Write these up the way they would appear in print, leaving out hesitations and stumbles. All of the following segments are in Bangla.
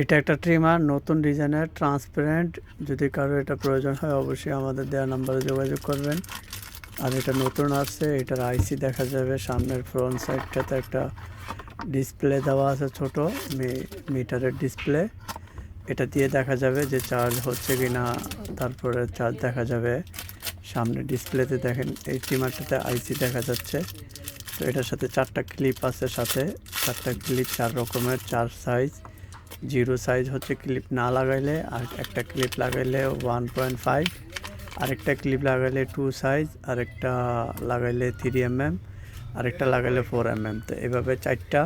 এটা একটা ট্রিমার, নতুন ডিজাইনের, ট্রান্সপারেন্ট। যদি কারো এটা প্রয়োজন হয় অবশ্যই আমাদের দেওয়া নাম্বারে যোগাযোগ করবেন। আর এটা নতুন আসছে, এটার আইসি দেখা যাবে। সামনের ফ্রন্ট সাইডটাতে একটা ডিসপ্লে দেওয়া আছে, ছোট মিটারের ডিসপ্লে। এটা দিয়ে দেখা যাবে যে চার্জ হচ্ছে কি না, তারপরে চার্জ দেখা যাবে। সামনে ডিসপ্লেতে দেখেন এই ট্রিমারটাতে আইসি দেখা যাচ্ছে। তো এটার সাথে 4টা ক্লিপ আছে, সাথে 4টা ক্লিপ 4 রকমের, 4 সাইজ। 0 সাইজ হচ্ছে ক্লিপ না লাগাইলে, আর একটা ক্লিপ লাগাইলে 1.5, আরেকটা ক্লিপ লাগাইলে 2 সাইজ, আরেকটা লাগাইলে 3 mm, আরেকটা লাগাইলে 4 mm। তো এভাবে 4টা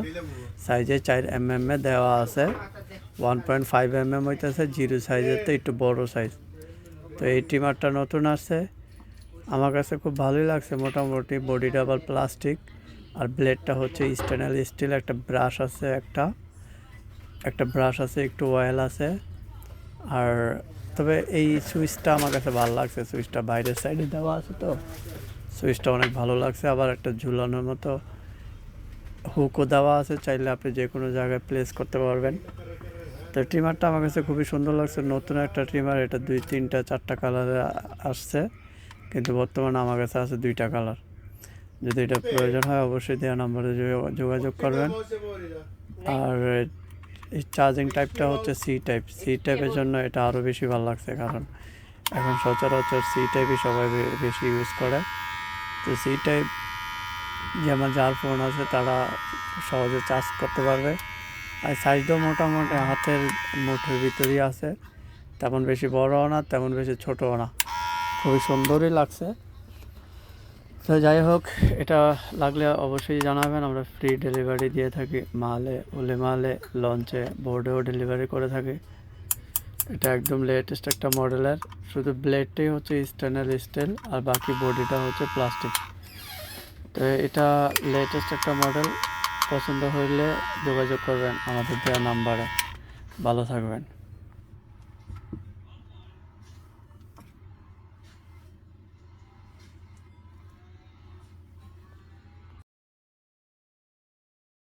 সাইজে 4 mm দেওয়া আছে। 1.5 mm হইতেছে 0 সাইজের, তো একটু বড় সাইজ। তো এই ট্রিমারটা নতুন আসছে, আমার কাছে খুব ভালোই লাগছে। মোটামুটি বডিটা আবার প্লাস্টিক, আর ব্লেডটা হচ্ছে স্টেনলেস স্টিল। একটা ব্রাশ আছে, একটা ব্রাশ আছে, একটু অয়েল আছে। আর তবে এই সুইচটা আমার কাছে ভালো লাগছে, সুইচটা বাইরের সাইডে দেওয়া আছে, তো সুইচটা অনেক ভালো লাগছে। আবার একটা ঝুলানোর মতো হুকও দেওয়া আছে, চাইলে আপনি যে কোনো জায়গায় প্লেস করতে পারবেন। তো ট্রিমারটা আমার কাছে খুবই সুন্দর লাগছে, নতুন একটা ট্রিমার। এটা 2, 3, 4টা কালারে আসছে, কিন্তু বর্তমানে আমার কাছে আছে 2টা কালার। যদি এটা প্রয়োজন হয় অবশ্যই দেওয়া নাম্বারে যোগাযোগ করবেন। আর এই চার্জিং টাইপটা হচ্ছে সি টাইপ। সি টাইপের জন্য এটা আরও বেশি ভালো লাগছে, কারণ এখন সচরাচর সি টাইপই সবাই বেশি ইউজ করে। তো সি টাইপ যেমন যার ফোন আছে তারা সহজে চার্জ করতে পারবে। আর সাইজটাও মোটামুটি হাতের মুঠোর ভিতরেই আছে, তেমন বেশি বড়ও না, তেমন বেশি ছোটও না, খুবই সুন্দরই লাগছে। তো যাই হোক, এটা লাগলে অবশ্যই জানাবেন। আমরা ফ্রি ডেলিভারি দিয়ে থাকি, মালে ওলে মালে, লঞ্চে, বোর্ডেও ডেলিভারি করে থাকি। এটা একদম লেটেস্ট একটা মডেলের, শুধু ব্লেডটাই হচ্ছে স্টেনলেস স্টিল, আর বাকি বডিটা হচ্ছে প্লাস্টিক। তো এটা লেটেস্ট একটা মডেল। পছন্দ হইলে যোগাযোগ করবেন আমাদের দেওয়া নাম্বারে। ভালো থাকবেন।